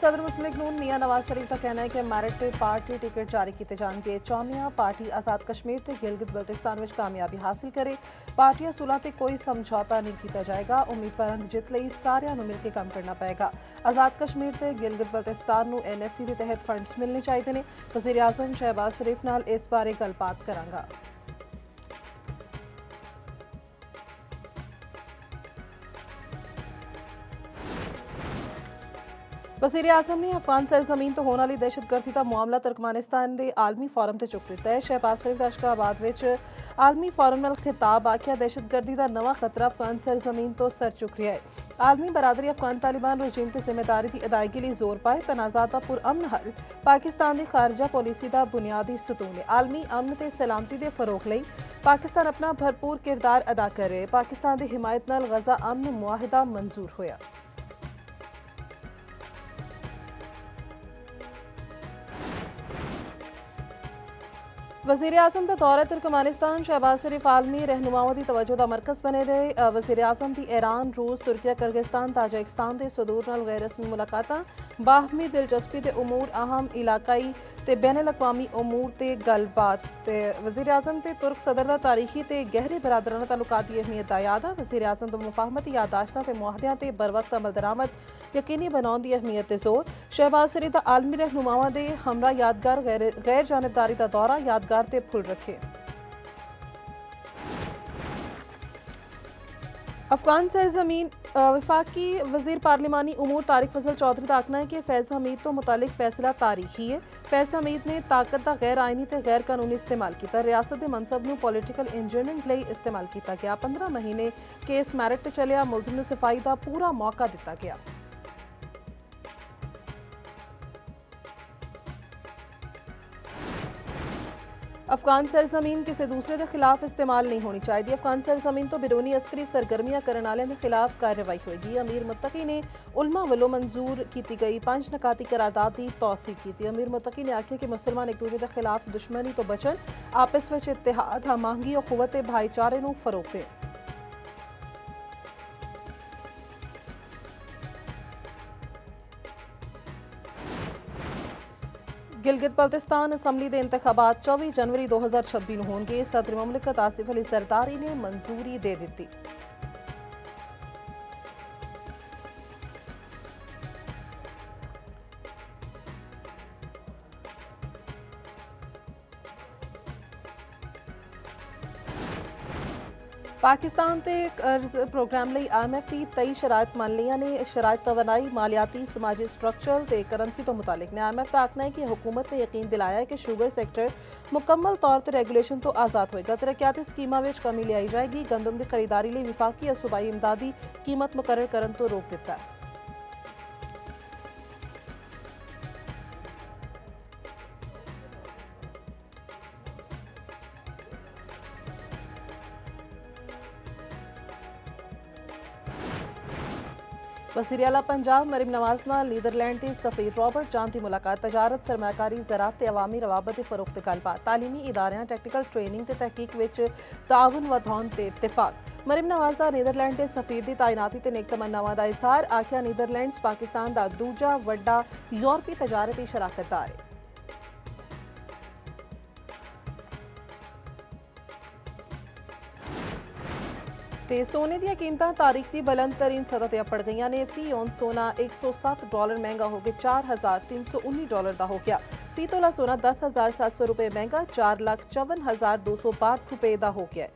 सदर मुस्लिम लीग नून मियां नवाज शरीफ का कहना है कि मैरिट ते पार्टी टिकट जारी किए जाएंगे। चाहुंदियां पार्टी आज़ाद कश्मीर ते गिलगित बल्तिस्तान में कामयाबी हासिल करे। पार्टियां सुलह ते कोई समझौता नहीं किया जाएगा। उम्मीदवारों की जित लई सारिਆਂ ਨੂੰ मिलकर काम करना पेगा। आज़ाद कश्मीर ते गिलगित बल्तिस्तान ਨੂੰ NFC के तहत फंड्स मिलने चाहिए ने। वज़ीर आज़म शहबाज शरीफ नाल इस बारे गलबात करांगा। वज़ीर आज़म ने अफगान सरजमीन तो होने वाली दहशतगर्दी का मामला तुर्कमानिस्तान के आलमी फोरम से चुक दिता है। शहबाज शरीफ अशकाबाद में आलमी फोरम नाल खिताब आख्या दहशतगर्दी का नवा खतरा अफगान सरजमीन तो सर चुक रहा है। आलमी बरादरी अफगान तालिबान रजीम की जिम्मेदारी की अदायगी लिए जोर पाए। तनाज़ात दा पुरअमन हल पाकिस्तान की खारजा पॉलिसी का बुनियादी सतून है। आलमी अमन ते सलामती के फरोग लई पाकिस्तान अपना भरपूर किरदार अदा कर रहे। पाकिस्तान की हिमायत नाल गजा अमन मुआहिदा मंजूर होया। वज़ीर आज़म का दौरा तुर्कमानिस्तान शहबाज शरीफ आलमी रहनुमाओं की तवज्जो का मरकज़ बने रहे। वज़ीर आज़म की ईरान रूस तुर्किया किर्गिस्तान ताजिकिस्तान के सदूर नाल गैर रस्मी मुलाकातां बाहमी दिलचस्पी के उमूर अहम इलाकाई ते बैन अवी उमूर ते गलबात। वज़ीर आज़म ते तुर्क सदर का तारीखी ते गहरे बरादराना ताल्लुकात की अहमियत का याद है। वज़ीर आज़म तो मुफाहमती यादाश्तां ते मुआहदियां ते बर वक्त अमल दरामद यकीनी बनाने की अहमियत ते जोर। शहबाज शरीफ का आलमी रहनुमाओं के हमरा यादगार गैर जानबदारी का दौरा यादगार ते फुल रखे। अफगान सरजमीन वफाकी वजीर पार्लिमानी उमूर तारिक फजल चौधरी का आखना है कि फैज हमीद तो मुतालिक फैसला तारीखी है। फैज हमीद ने ताकत का गैर आइनी ते गैर कानूनी इस्तेमाल किया। रियासत के मनसब नूं पॉलिटिकल इंजीनियरिंग लई इस्तेमाल किया गया। 15 महीने केस मैरिट चलिया। मुलजिम नूं सफाई का पूरा मौका दिता गया। अफगान सरजमीन किसी दूसरे के खिलाफ इस्तेमाल नहीं होनी चाहिए। अफगान सरजमीन तो बिरूनी अस्करी सरगर्मियां करने वाले के खिलाफ कार्रवाई होगी। अमीर मुत्तकी ने उलमा वालों मंजूर की गई 5 नकाती करारदाद की तौसीक की। अमीर मुत्तकी ने आख्या कि मुसलमान एक दूसरे के खिलाफ दुश्मनी तो बचन, आपस में इत्तेहाद हमआहंगी और कुव्वत भाईचारे नूं फरोग दें। गिलगित बल्तिस्तान असम्बली के इंतखाबात 24 जनवरी 2026 ਨੂੰ होंगे। सदर मुमलिकत आसिफ अली जरदारी ने मंजूरी दे दी। पाकिस्तान के कर्ज प्रोग्राम ਲਈ IMF की 23 शराइत मान लिया ने। शराइत तवानाई मालियाती समाजी स्ट्रक्चर ते करंसी तो मुतालिक ने। IMF का आखना है कि हुकूमत ने यकीन दिलाया है कि शुगर सेक्टर मुकम्मल तौर पर रेगुलेशन तो आज़ाद होगा। तरक्याती स्कीमां में कमी ले आई जाएगी। गंदम की खरीदारी लिए विफाकी या सूबाई इमदादी कीमत मुकर्रर करन तो रोक दिता है। वज़ीर आला पंजाब मरीम नवाज नाल नीदरलैंड के सफीर रॉबर्ट जान की मुलाकात। तजारत सरमाकारी ज़राअत ते अवामी रवाबत के फरोग ते गलबात। तालीमी इदारियां टैक्टिकल ट्रेनिंग ते तहकीक विच ताउन वधाउण ते इत्तेफाक। मरीम नवाज का नीदरलैंड के सफीर की तैनाती ते नेक तमन्नावां दा इज़हार। आख्या नीदरलैंड्स पाकिस्तान का दूजा वड्डा यूरोपी तजारती शराकतदार है। सोने दी कीमतां तारीख की बुलंद तरीन सतह ते अपड़ गई ने। फी औंस सोना $107 महंगा हो गया $4,319 का हो गया। फी तोला सोना $10,700 महंगा $4,54,262 का हो गया है।